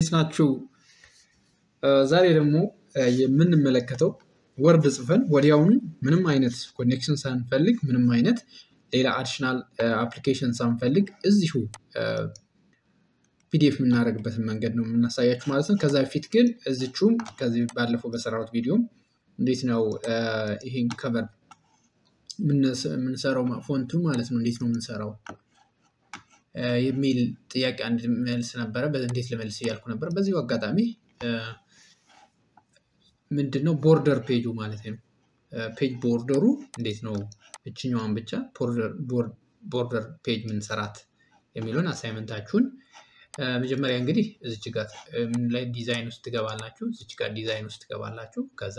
እንዴት ናችሁ? ዛሬ ደግሞ የምንመለከተው ወርድ ጽፈን ወዲያውኑ ምንም አይነት ኮኔክሽን ሳንፈልግ ምንም አይነት ሌላ አዲሽናል አፕሊኬሽን ሳንፈልግ እዚሁ ፒዲኤፍ የምናደርግበትን መንገድ ነው የምናሳያችሁ ማለት ነው። ከዛ በፊት ግን እዚቹም ከዚህ ባለፈው በሰራሁት ቪዲዮም እንዴት ነው ይሄን ከቨር የምንሰራው ፎንቱ ማለት ነው እንዴት ነው የምንሰራው የሚል ጥያቄ አንድ መልስ ነበረ። እንዴት ልመልስ እያልኩ ነበር። በዚሁ አጋጣሚ ምንድነው ቦርደር ፔጁ ማለት ነው። ፔጅ ቦርደሩ እንዴት ነው እችኛዋን ብቻ ቦርደር ፔጅ ምንሰራት የሚለውን አሳይመንታችሁን መጀመሪያ እንግዲህ እዚች ጋር ምን ላይ ዲዛይን ውስጥ ትገባላችሁ። እዚች ጋር ዲዛይን ውስጥ ትገባላችሁ። ከዛ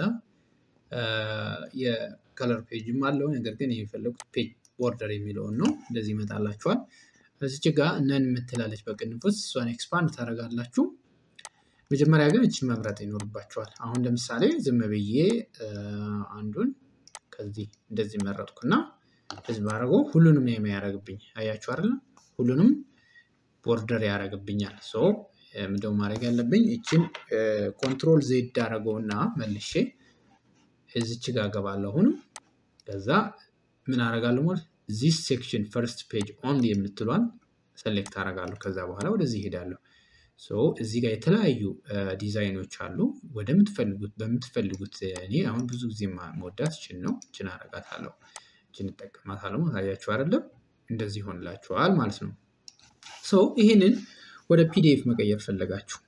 የከለር ፔጅም አለው፣ ነገር ግን የሚፈልጉት ፔጅ ቦርደር የሚለውን ነው። እንደዚህ ይመጣላችኋል። እዚች ጋር ነን የምትላለች በቅንፍ ውስጥ እሷን ኤክስፓንድ ታደርጋላችሁ። መጀመሪያ ግን እቺን መምረጥ ይኖርባችኋል። አሁን ለምሳሌ ዝም ብዬ አንዱን ከዚህ እንደዚህ መረጥኩና እዚህ ባደረገው ሁሉንም ነው የሚያደርግብኝ። አያችሁ አይደል? ሁሉንም ቦርደር ያደርግብኛል። ሶ ምንድነው ማድረግ ያለብኝ? እቺን ኮንትሮል ዜድ አደረገውና መልሼ እዚች ጋር ገባለሁ። አሁን ከዛ ምን አደርጋለሁ ማለት this section first page only የምትሏን ሰሌክት አደርጋለሁ። ከዛ በኋላ ወደዚህ ሄዳለሁ። ሶ እዚህ ጋር የተለያዩ ዲዛይኖች አሉ። በምትፈልጉት እኔ አሁን ብዙ ጊዜ መወዳት እቺን ነው። እቺን አደርጋታለሁ። እቺን እጠቀማታለሁ። ታያችሁ አይደለም? እንደዚህ ሆንላችኋል ማለት ነው። ሶ ይሄንን ወደ ፒዲኤፍ መቀየር ፈለጋችሁ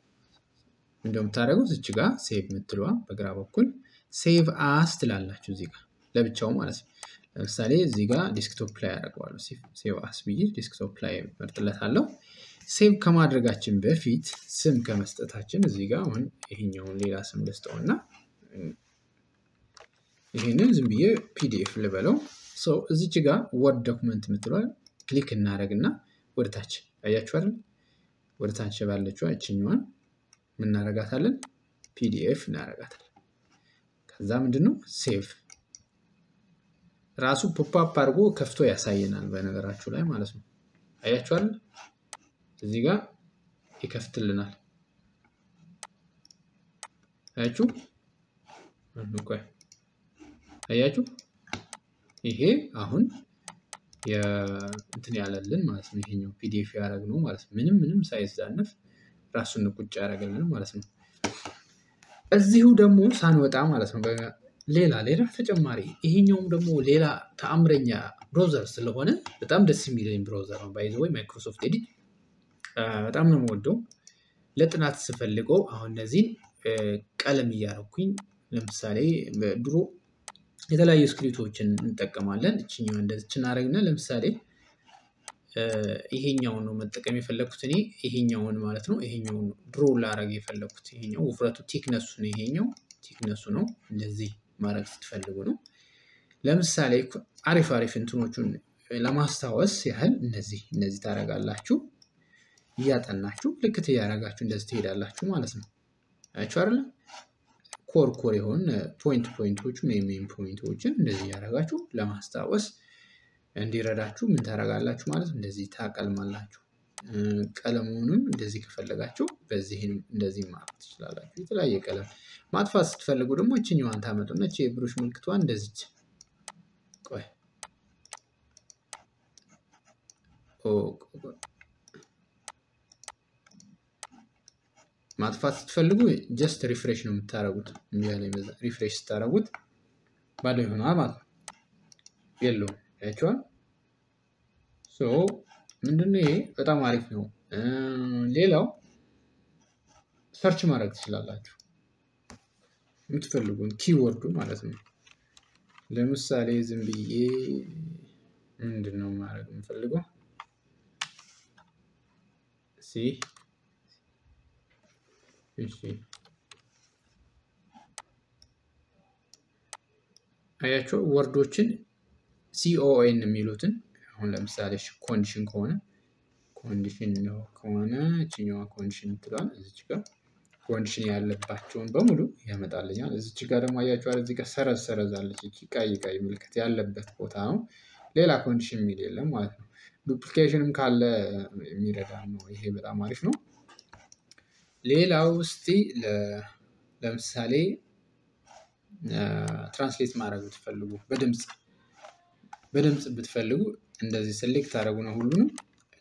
እንደውም ታደርጉት እዚህ ጋር ሴቭ የምትሏ በግራ በኩል ሴቭ አስ ትላላችሁ እዚህ ጋር ለብቻው ማለት ነው። ለምሳሌ እዚህ ጋር ዴስክቶፕ ላይ አደርገዋለሁ። ሴቭ አስ ብዬ ዴስክቶፕ ላይ መርጥለታለሁ። ሴቭ ከማድረጋችን በፊት ስም ከመስጠታችን እዚህ ጋር አሁን ይሄኛውን ሌላ ስም ልስጠውና ይሄንን ዝም ብዬ ፒዲኤፍ ልበለው። ሶ እዚች ጋር ወርድ ዶክመንት የምትሏል ክሊክ እናደርግና ወደታች አያችሁ አይደል? ወደታች ባለችው እቺኛዋን ምን እናደርጋታለን? ፒዲኤፍ እናደርጋታለን። ከዛ ምንድነው ሴቭ ራሱ ፖፕ አፕ አድርጎ ከፍቶ ያሳየናል በነገራችሁ ላይ ማለት ነው። አያችሁ አይደል? እዚህ ጋር ይከፍትልናል። አያችሁ? አያችሁ? ይሄ አሁን እንትን ያለልን ማለት ነው። ይሄኛው ፒዲኤፍ ያደረግነው ማለት ነው። ምንም ሳይዛነፍ ራሱን ቁጭ ያደረገልን ማለት ነው። እዚሁ ደግሞ ሳንወጣ ማለት ነው ሌላ ተጨማሪ ይሄኛውም ደግሞ ሌላ ተአምረኛ ብራውዘር ስለሆነ በጣም ደስ የሚለኝ ብራውዘር ነው። ባይ ዘ ወይ ማይክሮሶፍት ኤዲት በጣም ነው የምወደው። ለጥናት ስፈልገው አሁን እነዚህን ቀለም እያደረኩኝ ለምሳሌ ድሮ የተለያዩ ስክሪፕቶችን እንጠቀማለን። እቺኛው እንደዚህ እናደርግና ለምሳሌ ይሄኛውን ነው መጠቀም የፈለኩት እኔ ይሄኛውን ማለት ነው። ይሄኛውን ድሮ ላደርግ የፈለኩት ይሄኛው ውፍረቱ ቲክነሱ ነው። ይሄኛው ቲክነሱ ነው። እንደዚህ ማድረግ ስትፈልጉ ነው። ለምሳሌ አሪፍ እንትኖቹን ለማስታወስ ያህል እነዚህ ታደርጋላችሁ። እያጠናችሁ ልክት እያደረጋችሁ እንደዚህ ትሄዳላችሁ ማለት ነው። አያችሁ አይደል? ኮር የሆነ ፖይንቶቹን ሜን ፖይንቶችን እንደዚህ እያደረጋችሁ ለማስታወስ እንዲረዳችሁ ምን ታደርጋላችሁ ማለት ነው። እንደዚህ ታቀልማላችሁ። ቀለሙንም እንደዚህ ከፈለጋችሁ በዚህም እንደዚህ ማጥፋት ትችላላችሁ። የተለያየ ቀለም ማጥፋት ስትፈልጉ ደግሞ እቺኛዋን ታመጡና እቺ የብሩሽ ምልክቷን እንደዚህ ማጥፋት ስትፈልጉ ጀስት ሪፍሬሽ ነው የምታደርጉት። ሪፍሬሽ ስታደርጉት ባዶ ይሆናል ማለት ነው። የለውም ያያችኋል። ሶ ምንድነው ይሄ በጣም አሪፍ ነው። ሌላው ሰርች ማድረግ ትችላላችሁ የምትፈልጉን ኪወርዱ ማለት ነው። ለምሳሌ ዝም ብዬ ምንድነው ማድረግ የምፈልገው አያችሁ ወርዶችን CON የሚሉትን አሁን ለምሳሌ ኮንዲሽን ከሆነ እቺኛዋ ኮንዲሽን ትሏል እዚች ጋር ኮንዲሽን ያለባቸውን በሙሉ ያመጣልኛል። እዚች ጋር ደግሞ አያችሁ አይደል? እዚህ ጋር ሰረዝ አለች። እቺ ቀይ ምልክት ያለበት ቦታ ነው። ሌላ ኮንዲሽን የሚል የለም ማለት ነው። ዱፕሊኬሽንም ካለ የሚረዳ ነው። ይሄ በጣም አሪፍ ነው። ሌላው እስቲ ለምሳሌ ትራንስሌት ማድረግ ብትፈልጉ በድምጽ ብትፈልጉ እንደዚህ ሴሌክት አድርጉና ሁሉንም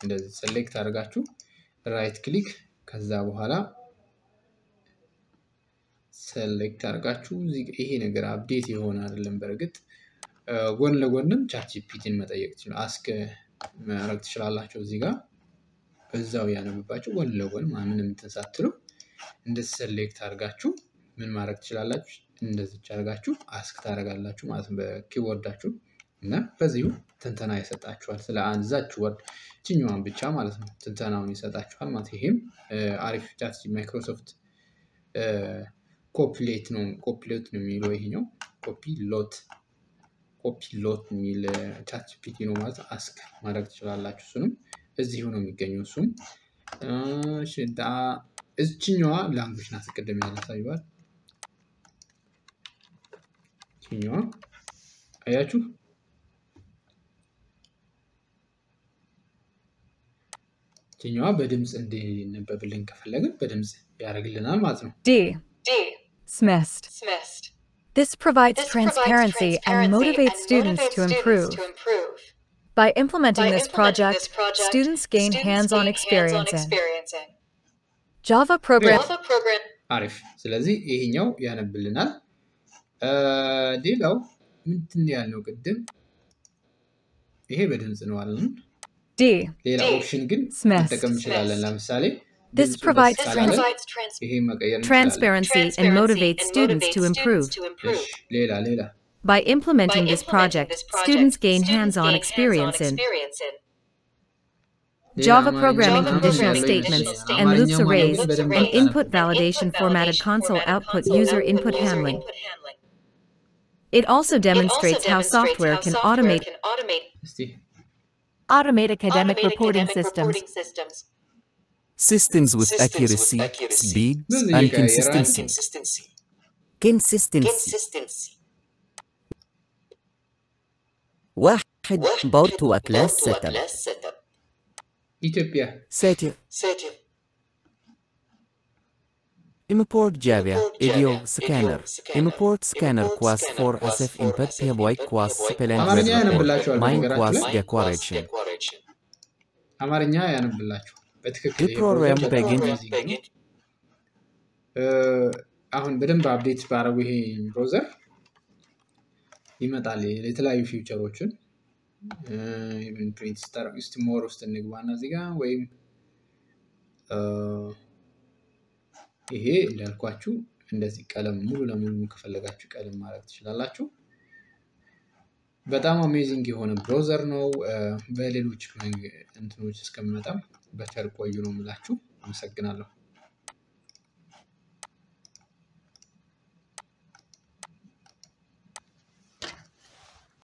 እንደዚህ ሴሌክት አድርጋችሁ ራይት ክሊክ ከዛ በኋላ ሴሌክት አድርጋችሁ ይሄ ነገር አፕዴት የሆነ አይደለም በርግጥ ጎን ለጎንም ChatGPT-ን መጠየቅ ትችላላችሁ አስክ ማድረግ ትችላላችሁ እዚህ ጋር እዛው ያነብባችሁ ጎን ለጎን ምንም ተሳትሉ እንደዚህ ሴሌክት አድርጋችሁ ምን ማድረግ ትችላላችሁ እንደዚህ አድርጋችሁ አስክ ታደርጋላችሁ ማለት ነው በኪቦርዳችሁ እና በዚሁ ትንተና ይሰጣችኋል ስለ አንዛች ወርድ ትኛውን ብቻ ማለት ነው ትንተናውን ይሰጣችኋል ማለት ይሄም አሪፍ ቻት ማይክሮሶፍት ኮፒሌት ነው የሚለው ይሄኛው ኮፒሎት የሚል ChatGPT ነው ማለት አስክ ማድረግ ትችላላችሁ እሱንም እዚሁ ነው የሚገኘው እሱም እሺ እዚህኛዋ ላንጉዌጅ ናት ቀደም ያላሳየዋል እዚህኛዋ አያችሁ እዚህኛዋ በድምጽ እንዲነበብልን ከፈለግን በድምጽ ያደርግልናል ማለት ነው D. Smest. This provides transparency and motivates students to improve. By implementing this project, students gain hands-on experience in Java program. አሪፍ ስለዚህ ይሄኛው ያነብልናል ሌላው ምንድን ያልነው ቅድም ይሄ በድምጽ ነው አለን D. ሌላ ኦፕሽን ግን መጠቀም እንችላለን ለምሳሌ This provides transparency and motivates students to improve. ሌላ By implementing this project, students gain hands-on experience in Java programming conditional statements and loops arrays and input validation formatted console output user input handling. It also demonstrates how software can automate academic reporting systems. Systems with accuracy, speed, and consistency. واحد board to a class setup. ኢትዮጵያ Setting. Import Java Audio Scanner. Import Scanner Quas for SF Input PBY Quas Spelling Mine Quas Decoration. አማርኛ ያነብላችሁ በትክክል The program begin. አሁን በደንብ አፕዴት ባረው ይሄ ብራውዘር ይመጣል የተለያዩ ፊውቸሮችን ኢቭን ፕሪንት ስታር ውስጥ ሞር ውስጥ እንግባና እዚህ ጋር ወይም ይሄ እንዳልኳችሁ እንደዚህ ቀለም ሙሉ ለሙሉ ከፈለጋችሁ ቀለም ማድረግ ትችላላችሁ በጣም አሜዚንግ የሆነ ብራውዘር ነው በሌሎች እንትኖች እስከምመጣ በቸር ቆዩ ነው የምላችሁ አመሰግናለሁ